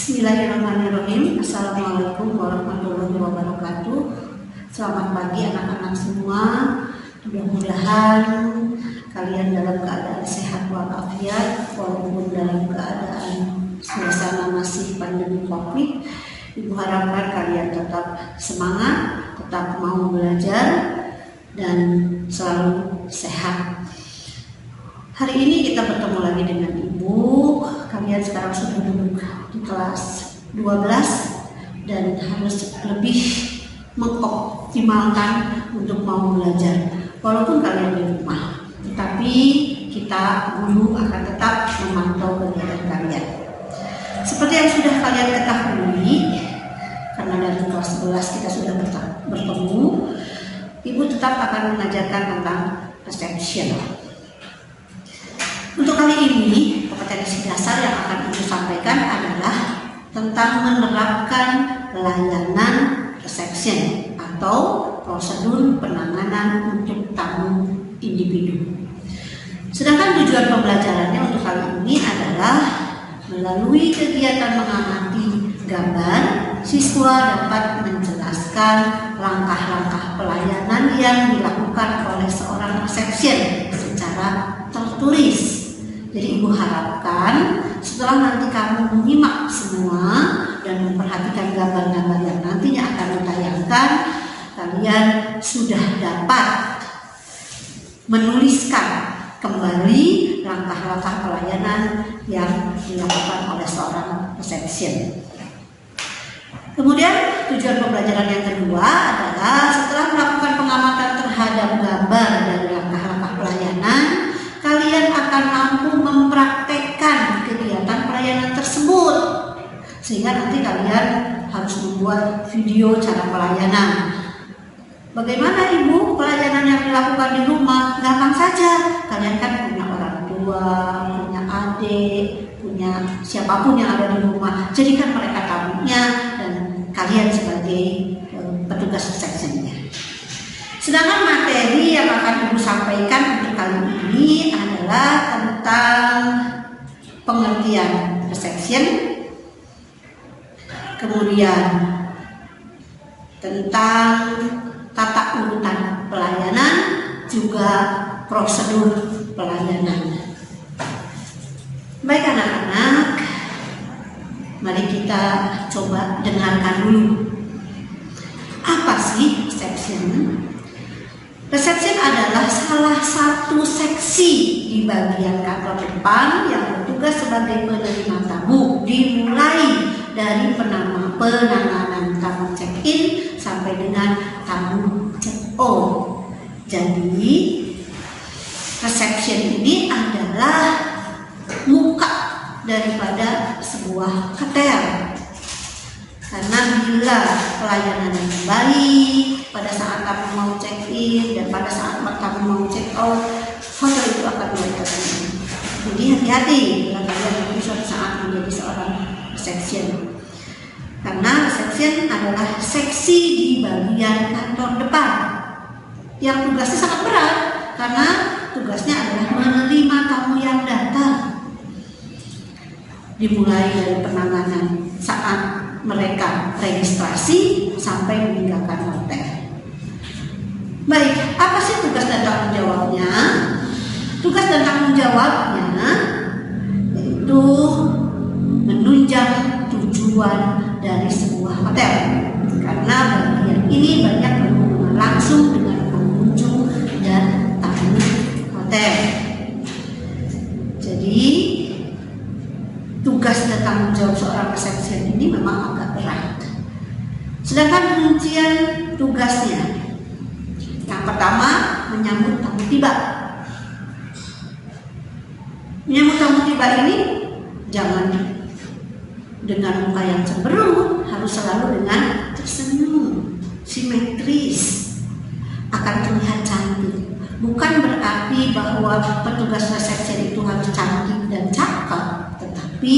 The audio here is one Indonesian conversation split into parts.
Bismillahirrahmanirrahim. Assalamualaikum warahmatullahi wabarakatuh. Selamat pagi anak-anak semua. Mudah-mudahan kalian dalam keadaan sehat walafiat walaupun dalam keadaan suasana masih pandemi COVID. Ibu harapkan kalian tetap semangat, tetap mau belajar dan selalu sehat. Hari ini kita bertemu lagi dengan Ibu. Kalian sekarang sudah duduk di kelas 12 dan harus lebih mengoptimalkan untuk mau belajar. Walaupun kalian di rumah, tetapi kita guru akan tetap memantau kegiatan kalian. Seperti yang sudah kalian ketahui, karena dari kelas 11 kita sudah bertemu, Ibu tetap akan mengajarkan tentang perception. Untuk kali ini, kompetensi dasar yang akan Ibu sampaikan adalah tentang menerapkan layanan reception atau prosedur penanganan untuk tamu individu. Sedangkan tujuan pembelajarannya untuk kali ini adalah melalui kegiatan mengamati gambar, siswa dapat menjelaskan langkah-langkah pelayanan yang dilakukan oleh seorang reception secara tertulis. Jadi Ibu harapkan setelah nanti kamu menyimak semua dan memperhatikan gambar-gambar yang nantinya akan ditayangkan, kalian sudah dapat menuliskan kembali langkah-langkah pelayanan yang dilakukan oleh seorang reception. Kemudian tujuan pembelajaran yang kedua adalah setelah melakukan pengamatan terhadap gambar dari langkah-langkah pelayanan, kalian akan mampu mempraktekkan kegiatan pelayanan tersebut. Sehingga nanti kalian harus membuat video cara pelayanan. Bagaimana Ibu pelayanan yang dilakukan di rumah? Gampang saja. Kalian kan punya orang tua, punya adik, punya siapapun yang ada di rumah. Jadikan mereka tamunya dan kalian sebagai petugas receptionnya. Sedangkan materi yang akan Ibu sampaikan untuk kali ini adalah tentang pengertian reception, kemudian tentang tata urutan pelayanan, juga prosedur pelayanan. Baik anak-anak, mari kita coba dengarkan dulu. Apa sih reception? Reception adalah salah satu seksi di bagian kantor depan yang bertugas sebagai penerima tamu, dimulai dari penanganan tamu check-in sampai dengan tamu check-out. Jadi reception ini adalah muka daripada sebuah hotel. Karena bila pelayanan yang baik pada saat kamu mau check-in dan pada saat kamu mau check-out, hotel itu akan membaikkan. Jadi hati-hati bila kalian nanti suatu saat menjadi seorang reception. Karena reception adalah seksi di bagian kantor depan yang tugasnya sangat berat, karena tugasnya adalah menerima tamu yang datang. Dimulai dari penanganan saat mereka registrasi sampai meninggalkan hotel. Baik, apa sih tugas dan tanggung jawabnya? Tugas dan tanggung jawabnya yaitu menunjang tujuan dari sebuah hotel. Karena bagian ini banyak berhubungan langsung dengan pengunjung dan tamu hotel. Jadi tugas dan tanggung jawab seorang reception ini memang agak berat. Sedangkan rincian tugasnya, yang pertama menyambut tamu tiba. Menyambut tamu tiba ini jangan dengan muka yang cemberut, harus selalu dengan tersenyum, simetris, akan terlihat cantik. Bukan berarti bahwa petugas reception itu harus cantik dan cakep, tetapi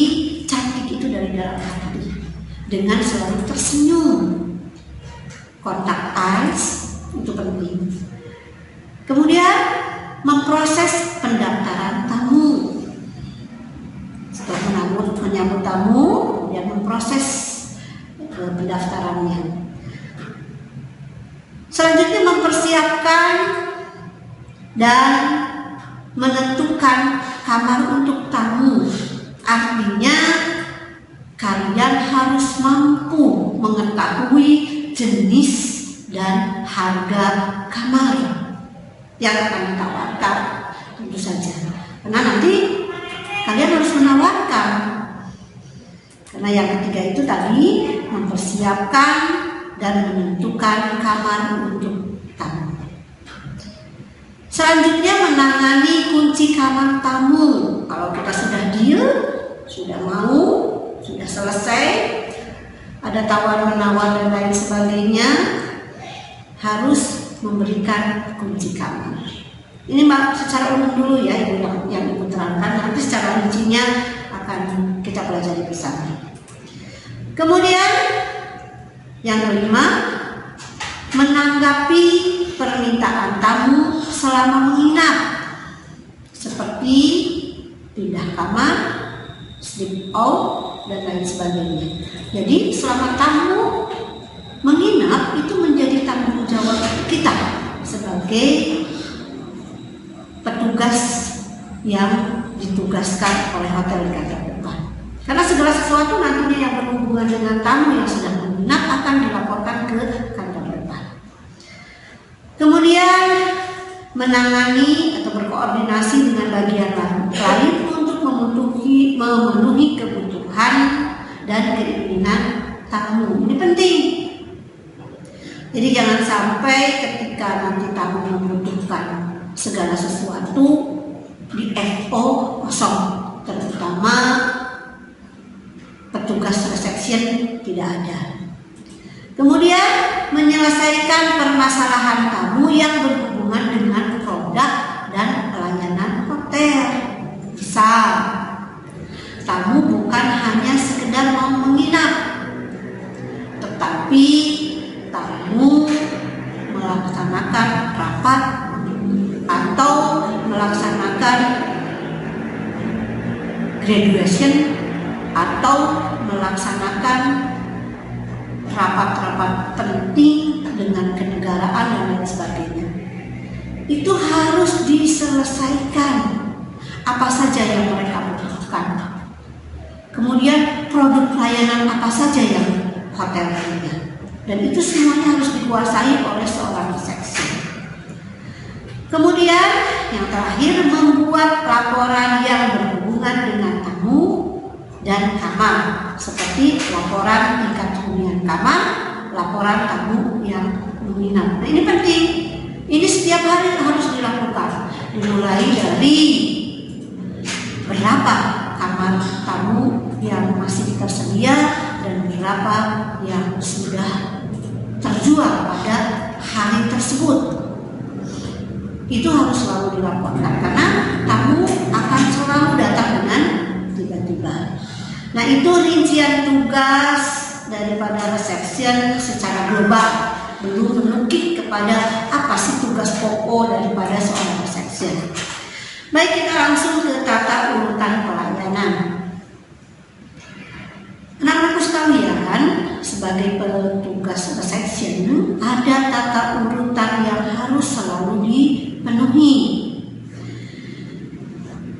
cantik itu dari dalam hati, dengan selalu tersenyum. Kontak eyes itu penting. Kemudian memproses pendaftaran tamu. Setelah menyambut tamu, kemudian memproses pendaftarannya. Selanjutnya mempersiapkan dan menentukan kamar untuk tamu. Artinya kalian harus mampu mengetahui jenis dan harga kamar yang akan ditawarkan, tentu saja. Karena nanti kalian harus menawarkan. Karena yang ketiga itu tadi mempersiapkan dan menentukan kamar untuk tamu. Selanjutnya menangani kunci kamar tamu. Kalau kita sudah deal, sudah mau, sudah selesai, ada tawar-menawar dan lain sebagainya, harus memberikan kunci kamar. Ini secara umum dulu ya yang Ibu terangkan, nanti secara rincinya akan kita pelajari bersama. Kemudian yang kelima, menanggapi permintaan tamu selama menginap, seperti pindah kamar, sleep out, dan lain sebagainya. Jadi selama tamu menginap itu menjadi tanggung jawab kita sebagai petugas yang ditugaskan oleh hotel di kantor depan. Karena segala sesuatu nantinya yang berhubungan dengan tamu yang sedang menginap akan dilaporkan ke kantor depan. Kemudian menangani atau berkoordinasi dengan bagian lain untuk memenuhi kebutuhan dan keinginan tamu. Ini penting. Jadi jangan sampai ketika nanti tamu membutuhkan segala sesuatu di FO kosong, terutama petugas resepsi tidak ada. Kemudian menyelesaikan permasalahan tamu yang berhubungan dengan produk dan pelayanan hotel. Misal, tamu bukan hanya sekedar mau menginap, tetapi tamu melaksanakan rapat atau melaksanakan graduation atau melaksanakan rapat-rapat penting dengan kenegaraan dan lain sebagainya. Itu harus diselesaikan apa saja yang mereka butuhkan. Kemudian produk pelayanan apa saja yang hotel punya. Dan itu semuanya harus dikuasai oleh seorang resepsi. Kemudian yang terakhir, membuat laporan yang berhubungan dengan tamu dan kamar, seperti laporan tingkat hunian kamar, laporan tamu yang menginap. Nah ini penting, ini setiap hari harus dilakukan, dimulai dari berapa kamar tamu yang masih tersedia dan berapa yang sudah terjual pada hari tersebut. Itu harus selalu dilaporkan karena tamu akan selalu datang dengan tiba-tiba. Nah itu rincian tugas daripada resepsi secara global, belum menukik kepada apa sih tugas pokok daripada seorang resepsi. Baik, kita langsung ke tata urutan pelayanan. Anak-anakku sekalian, sebagai petugas resepsi ada tata urutan yang harus selalu dipenuhi.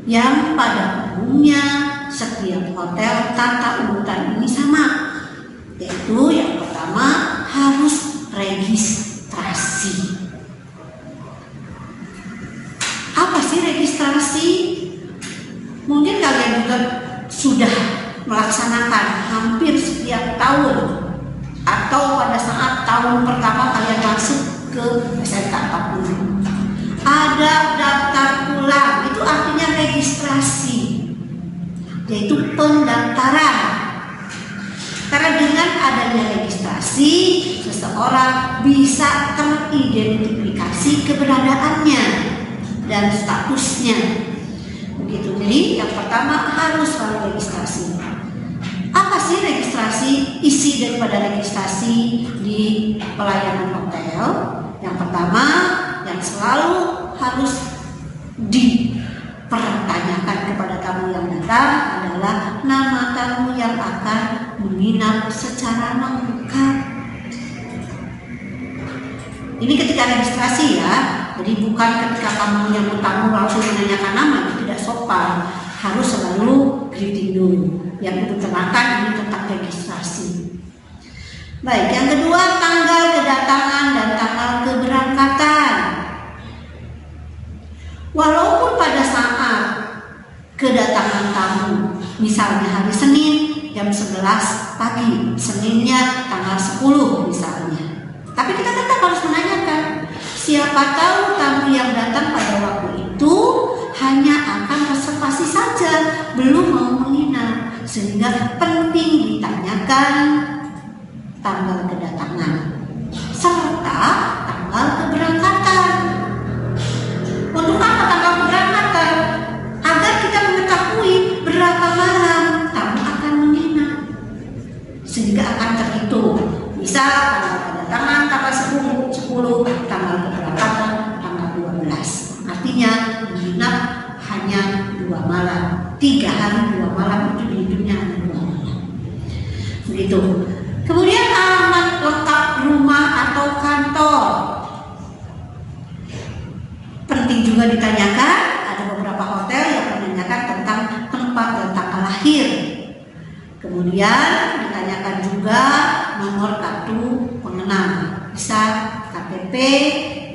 Yang pada umumnya setiap hotel tata urutan ini sama, yaitu yang pertama harus registrasi. Apa sih registrasi? Mungkin kalian juga sudah melaksanakan hampir setiap tahun atau pada saat tahun pertama kalian masuk ke SMK 40. Ada daftar ulang, itu artinya registrasi, yaitu pendaftaran. Karena dengan adanya registrasi, seseorang bisa teridentifikasi keberadaannya dan statusnya. Begitu. Jadi yang pertama harus selalu registrasi. Apa sih registrasi? Isi daripada registrasi di pelayanan hotel. Yang pertama yang selalu harus dipertanyakan kepada tamu yang datang adalah nama tamu yang akan menginap secara lengkap. Ini ketika registrasi ya, jadi bukan ketika kamu menyambut tamu langsung menanyakan nama, itu tidak sopan. Harus selalu greeting dulu. Yang Ibu terangkan ini tentang registrasi. Baik, yang kedua tanggal kedatangan dan tanggal keberangkatan. Walaupun pada saat kedatangan tamu, misalnya hari Senin jam 11 pagi, Seninnya tanggal 10 misalnya. Tapi kita tetap harus menanyakan, siapa tahu tamu yang datang pada waktu itu hanya akan reservasi saja, belum mau menginap, sehingga penting ditanyakan tanggal kedatangan serta tanggal keberangkatan. Untuk apa tanggal keberangkatan? Agar kita mengetahui berapa malam tamu akan menginap, sehingga akan terhitung. Misal tanggal kedatangan tanggal 10, tanggal keberangkatan tanggal 12. Artinya menginap hanya 2 malam, 3 hari 2 malam, itu dihitungnya hanya 2 malam. Begitu. Kemudian alamat lengkap rumah atau kantor. Penting juga ditanyakan, ada beberapa hotel yang menanyakan tentang tempat dan tanggal lahir. Kemudian ditanyakan juga nomor kartu pengenal, bisa KTP,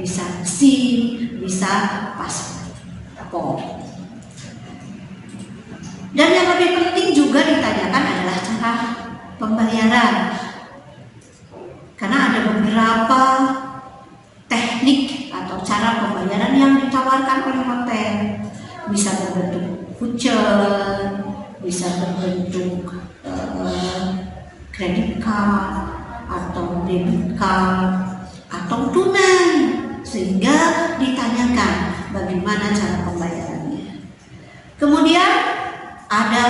bisa SIM, bisa paspor. Dan yang lebih penting juga ditanyakan adalah cara pembayaran. Karena ada beberapa teknik atau cara pembayaran yang ditawarkan oleh hotel. Bisa berbentuk voucher, bisa berbentuk kredit card atau debit card atau tunai, sehingga ditanyakan bagaimana cara pembayarannya. Kemudian ada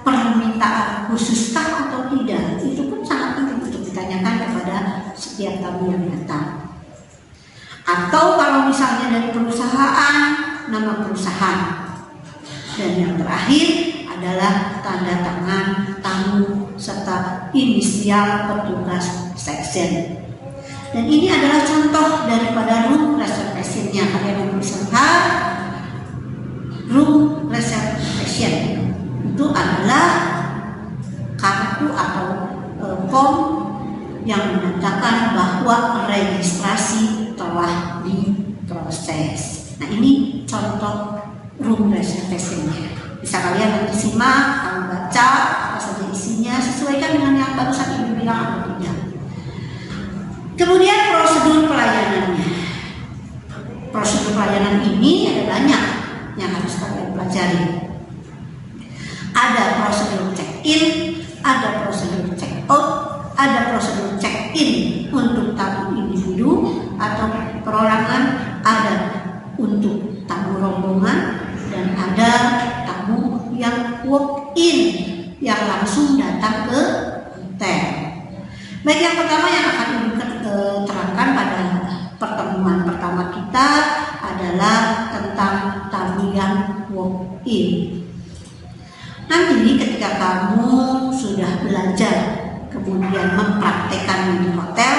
permintaan khususkah atau tidak, itu pun sangat penting untuk ditanyakan kepada setiap tamu yang datang. Atau kalau misalnya dari perusahaan, nama perusahaan. Dan yang terakhir adalah tanda tangan tamu serta inisial petugas section. Dan ini adalah contoh daripada room reservation-nya. Kalian bisa lihat room reservation itu adalah kartu atau form yang menandakan bahwa registrasi telah diproses. Nah, ini contoh room reservation-nya. Bisa kalian nanti simak, kalian baca apa saja isinya, sesuaikan dengan yang barusan Ibu bilang atau tidak. Kemudian prosedur pelayanannya. Prosedur pelayanan ini ada banyak yang harus kalian pelajari. Ada prosedur check-in, ada prosedur check-out, ada prosedur check-in untuk tamu individu atau perorangan, ada untuk tamu rombongan, dan ada tamu yang walk-in yang langsung datang ke hotel. Baik, yang pertama yang akan Ibu terangkan pada pertemuan pertama kita adalah tentang tamu yang walk-in. Nanti ketika kamu sudah belajar kemudian mempraktekkan di hotel,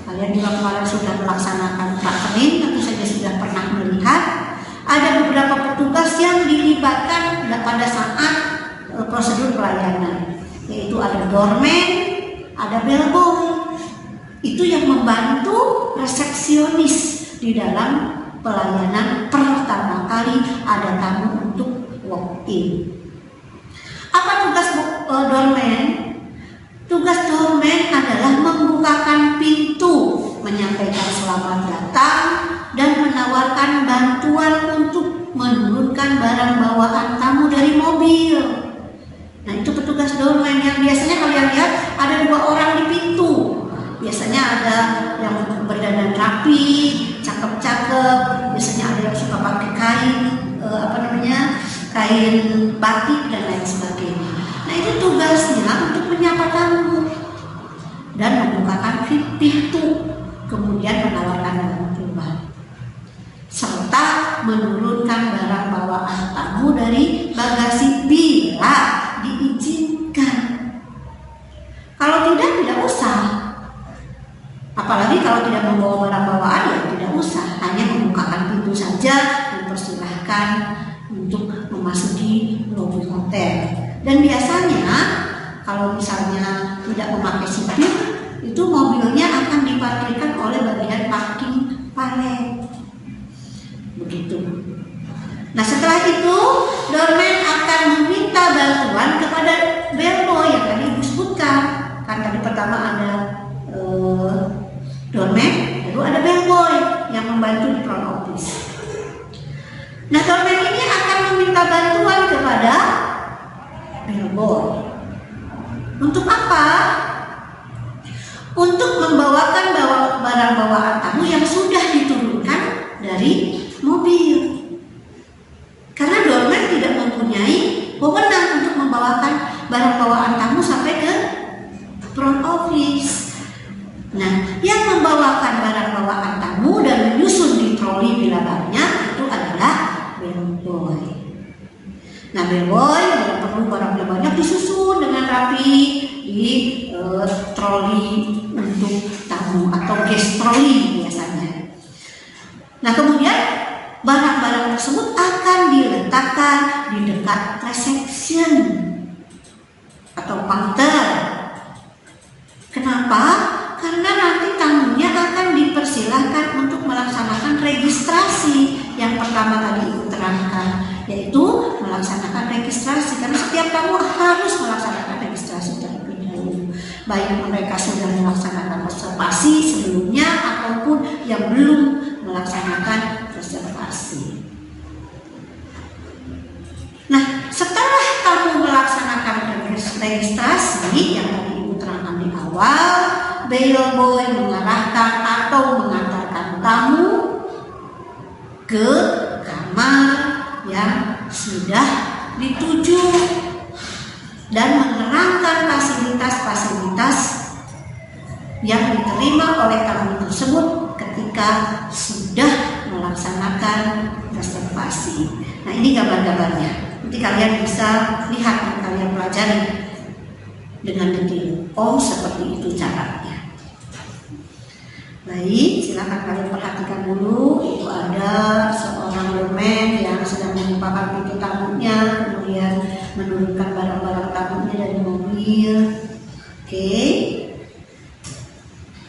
kalian juga kemarin sudah melaksanakan traveling, tentu saja sudah pernah melihat ada beberapa petugas yang dilibatkan pada saat prosedur pelayanan, yaitu ada doorman, ada bellboy. Itu yang membantu resepsionis di dalam pelayanan pertama kali ada tamu untuk walk-in. Apa tugas doorman? Tugas doorman adalah membukakan pintu, menyampaikan selamat datang, dan menawarkan bantuan untuk menurunkan barang bawaan tamu dari mobil. Nah, itu petugas doorman yang biasanya kalian lihat ada 2 orang di pintu. Biasanya ada yang berdandan rapi, cakep-cakep. Biasanya ada yang suka pakai kain, kain batik dan lain sebagainya. Nah, itu tugasnya untuk menyapa tamu dan membukakan pintu, kemudian menawarkan bantuan, serta menurunkan barang bawaan tamu dari bagasi bila diizinkan. kalau tidak membawa barang bawaan ya tidak usah, hanya membukakan pintu saja, mempersilahkan untuk memasuki lobi hotel. Dan biasanya kalau misalnya tidak memakai sipir, itu mobilnya akan diparkirkan oleh bagian parking valet. Begitu. Nah, setelah itu doorman akan meminta bantuan kepada bellboy yang tadi disebutkan. Kan tadi pertama ada doorman, lalu ada bellboy yang membantu di front office. Nah, doorman ini akan meminta bantuan kepada bellboy. Untuk apa? Untuk membawakan barang bawaan tamu yang sudah diturunkan dari mobil. Karena doorman tidak mempunyai wewenang untuk membawakan barang bawaan tamu sampai ke front office. Nah, yang membawakan barang bawaan tamu dan menyusun di troli bila banyak itu adalah bellboy. Nah, bellboy yang perlu barangnya banyak disusun dengan rapi di troli untuk tamu atau guest troli biasanya. Nah, kemudian barang-barang tersebut akan diletakkan di dekat reception atau counter. Kenapa? Karena nanti tamunya akan dipersilahkan untuk melaksanakan registrasi yang pertama tadi Ibu terangkan, yaitu melaksanakan registrasi. Karena setiap tamu harus melaksanakan registrasi terlebih dahulu, baik mereka sudah melaksanakan reservasi sebelumnya ataupun yang belum melaksanakan reservasi. Nah, setelah tamu melaksanakan registrasi yang tadi Ibu terangkan di awal, bellboy mengarahkan atau mengantarkan tamu ke kamar yang sudah dituju dan menerangkan fasilitas-fasilitas yang diterima oleh tamu tersebut ketika sudah melaksanakan reservasi. Nah, ini gambar-gambarnya. Nanti kalian bisa lihat dan kalian pelajari dengan detail. Oh, seperti itu caranya. Baik, silakan kalian perhatikan dulu. Itu ada seorang doorman yang sedang membukakan pintu tamunya, kemudian menurunkan barang-barang tamunya dari mobil. Oke.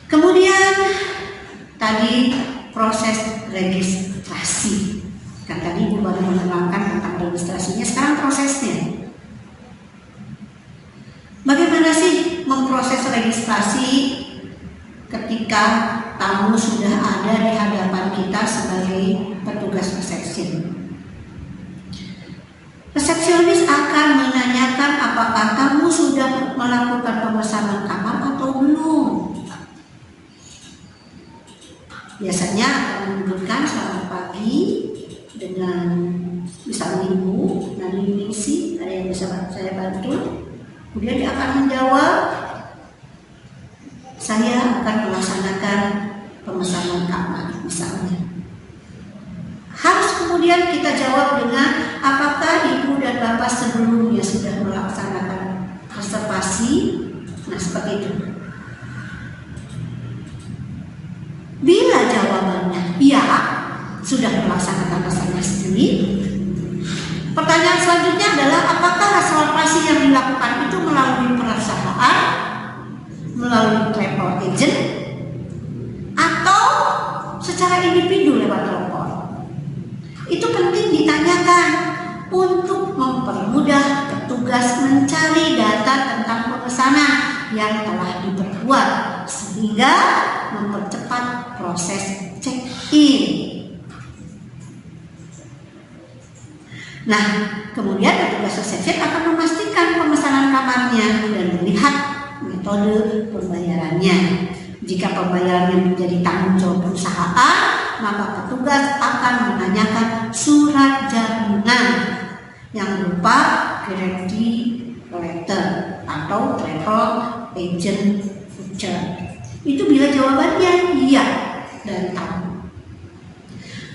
Kemudian tadi proses registrasi. Kan tadi Ibu baru menerangkan tentang registrasinya, sekarang prosesnya. Bagaimana sih memproses registrasi ketika tamu sudah ada di hadapan kita sebagai petugas resepsi? Resepsionis akan menanyakan apakah tamu sudah melakukan pemesanan kamar atau belum. Biasanya akan menyebutkan selamat pagi dengan misalnya Ibu, Nani Ningsi, ada yang bisa saya bantu. Kemudian dia akan menjawab, saya akan melaksanakan pemesanan kamar misalnya. Harus kemudian kita jawab dengan apakah Ibu dan Bapak sebelumnya sudah melaksanakan reservasi. Nah, seperti itu. Bila jawabannya iya, sudah melaksanakan reservasi, pertanyaan selanjutnya adalah apakah reservasi yang dilakukan itu melalui perusahaan, melalui travel agent, atau secara individu lewat telepon. Itu penting ditanyakan untuk mempermudah petugas mencari data tentang pemesanan yang telah diperbuat sehingga mempercepat proses check-in. Nah, kemudian petugas resepsi akan memastikan pemesanan kamarnya dan melihat metode pembayarannya. Jika pembayarannya menjadi tanggung jawab perusahaan, maka petugas akan menanyakan surat jaminan yang berupa guarantee letter atau travel agent voucher. Itu bila jawabannya iya dari tamu.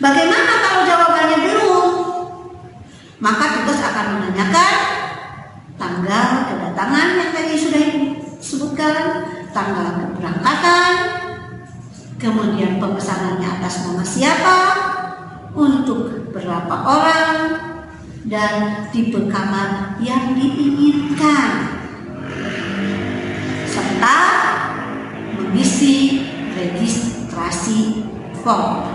Bagaimana kalau jawabannya belum? Maka tugas akan menanyakan tanggal kedatangan yang tadi sudah disebutkan, tanggal keberangkatan, kemudian pemesanannya atas nama siapa, untuk berapa orang, dan tipe kamar yang diinginkan, serta mengisi registrasi form.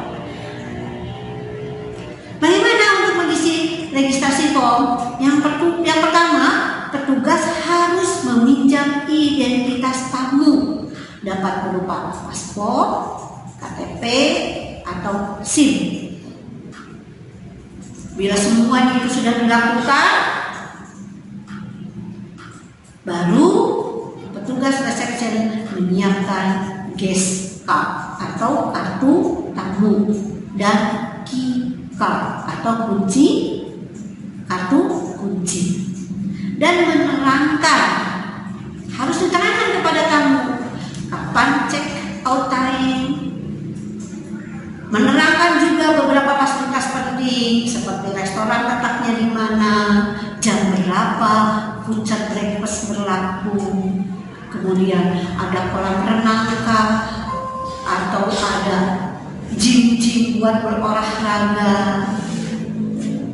Bagaimana untuk mengisi registrasi form? Yang pertama, petugas harus meminjam identitas tamu, dapat berupa paspor, KTP, atau SIM. Bila semua itu sudah dilakukan, baru petugas resepsi menyiapkan guest card atau kartu tamu dan key card atau kartu kunci, dan menerangkan, harus diterangkan kepada tamu kapan check out time, menerangkan juga beberapa fasilitas penting seperti restoran letaknya di mana, jam berapa puncak breakfast berlaku, kemudian ada kolam renang atau ada gym buat berolahraga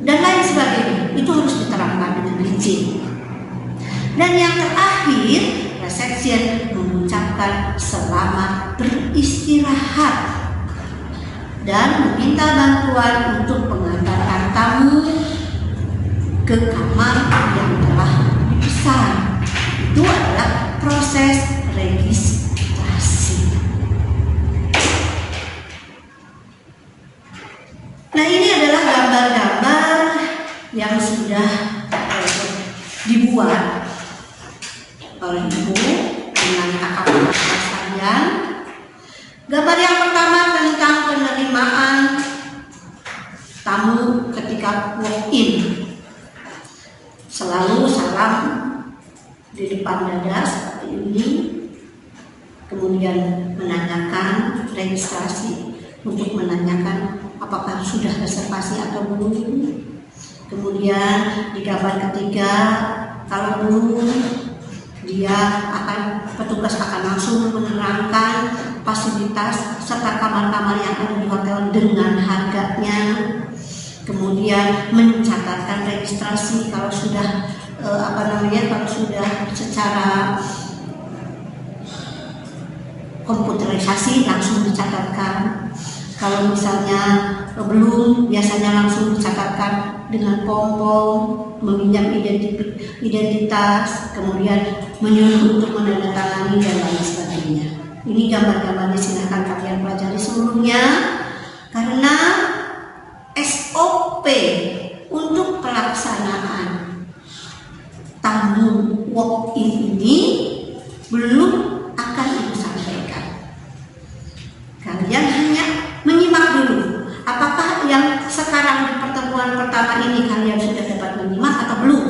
dan lain sebagainya. Itu harus diterangkan dengan rinci. Dan yang terakhir, resepsi mengucapkan selamat beristirahat dan meminta bantuan untuk mengantarkan tamu ke kamar yang telah dipesan. Itu adalah proses registrasi. Nah, ini adalah gambar-gambar yang sudah dibuat oleh ibu dengan kakak-kakak sekalian. Gambar yang pertama tentang penerimaan tamu ketika walk-in. Selalu salam di depan dada seperti ini, kemudian menanyakan registrasi untuk menanyakan apakah sudah reservasi atau belum. Kemudian di gambar ketiga, kalau belum, petugas akan langsung menerangkan fasilitas serta kamar-kamar yang ada di hotel dengan harganya. Kemudian mencatatkan registrasi kalau sudah kalau sudah secara komputerisasi langsung dicatatkan. Kalau misalnya belum, biasanya langsung dicatatkan dengan pom-pom, meminjam identitas, kemudian menyuruh untuk menandatangani dan lain sebagainya. Ini gambar-gambarnya, silakan kalian pelajari seluruhnya, karena SOP untuk pelaksanaan tamu walk-in ini belum akan ibu sampaikan. Kalian hanya menyimak dulu. Apakah yang sekarang di pertemuan pertama ini kalian sudah dapat menyimak atau belum?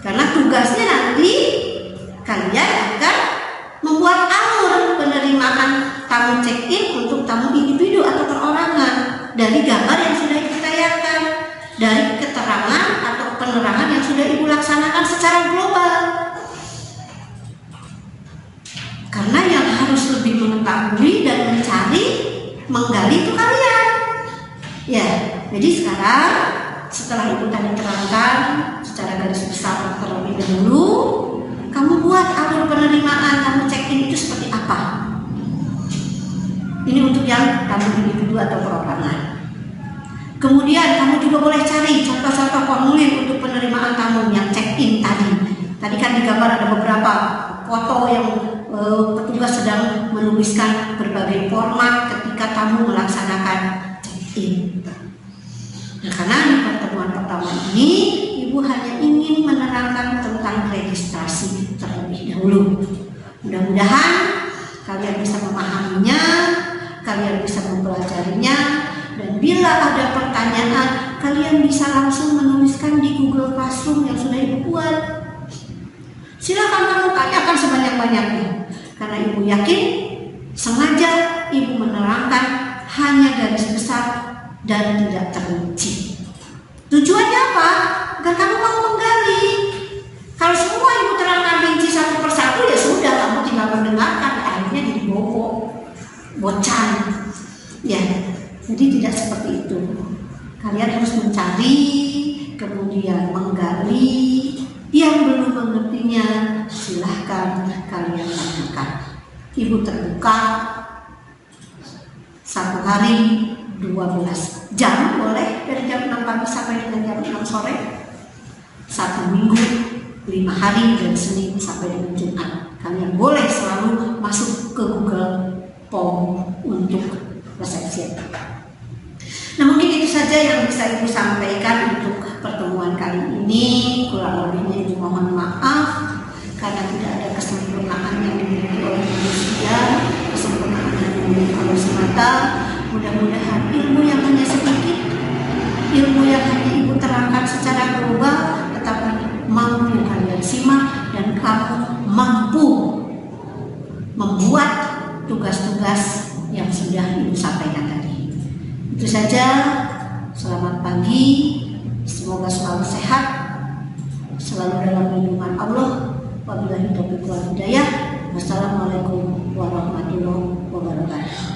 Karena tugasnya nanti kalian akan membuat alur penerimaan tamu check-in untuk tamu individu atau perorangan dari gambar yang sudah ibu tayangkan, dari keterangan atau penerangan yang sudah ibu laksanakan secara global. Karena yang harus lebih mengetahui dan mencari, menggali itu kalian. Ya, jadi sekarang setelah ibu tadi terangkan secara garis besar terlebih dahulu, kamu buat alur penerimaan tamu check-in itu seperti apa. Ini untuk yang tamu individu atau perorangan. Kemudian kamu juga boleh cari contoh-contoh formulir untuk penerimaan tamu yang check-in tadi. Tadi kan di gambar ada beberapa foto yang petugas sedang menuliskan berbagai format ketika tamu melaksanakan check-in. Nah, karena di pertemuan pertama ini ibu hanya ingin menerangkan tentang registrasi terlebih dahulu. Mudah-mudahan kalian bisa memahaminya, kalian bisa mempelajarinya, dan bila ada pertanyaan kalian bisa langsung menuliskan di Google Classroom yang sudah ibu buat. Silakan kamu tanyakan sebanyak-banyaknya, karena ibu yakin sengaja ibu menerangkan hanya garis besar dan tidak terinci. Tujuannya apa? Agar kamu mau menggali. Kalau semua ibu terangkan rinci satu persatu, ya sudah, kamu tinggal mendengarkan, akhirnya jadi bobo. bocan, ya. Jadi tidak seperti itu. Kalian harus mencari, kemudian menggali. Yang belum mengertinya, silahkan kalian tanyakan. Ibu terbuka 1 hari 12 jam, boleh dari jam 6 pagi sampai dengan jam 6 sore. 1 minggu 5 hari dari Senin sampai dengan Jumat. Kalian boleh selalu masuk ke Google Form untuk resepsi. Nah, mungkin itu saja yang bisa Ibu sampaikan untuk pertemuan kali ini. Kurang lebihnya Ibu mohon maaf karena tidak ada kesempurnaan yang dimiliki oleh manusia, kesempurnaan yang dimiliki Allah semata. Mudah-mudahan ilmu yang hanya sedikit, ilmu yang hanya Ibu terangkan secara global, tetapi mampu kalian simak dan kamu mampu membuat tugas-tugas yang sudah Ibu sampaikan tadi. Itu saja. Selamat pagi. Semoga selalu sehat, selalu dalam lindungan Allah. Wabillahi taufiq wal hidayah. Wassalamualaikum warahmatullahi wabarakatuh.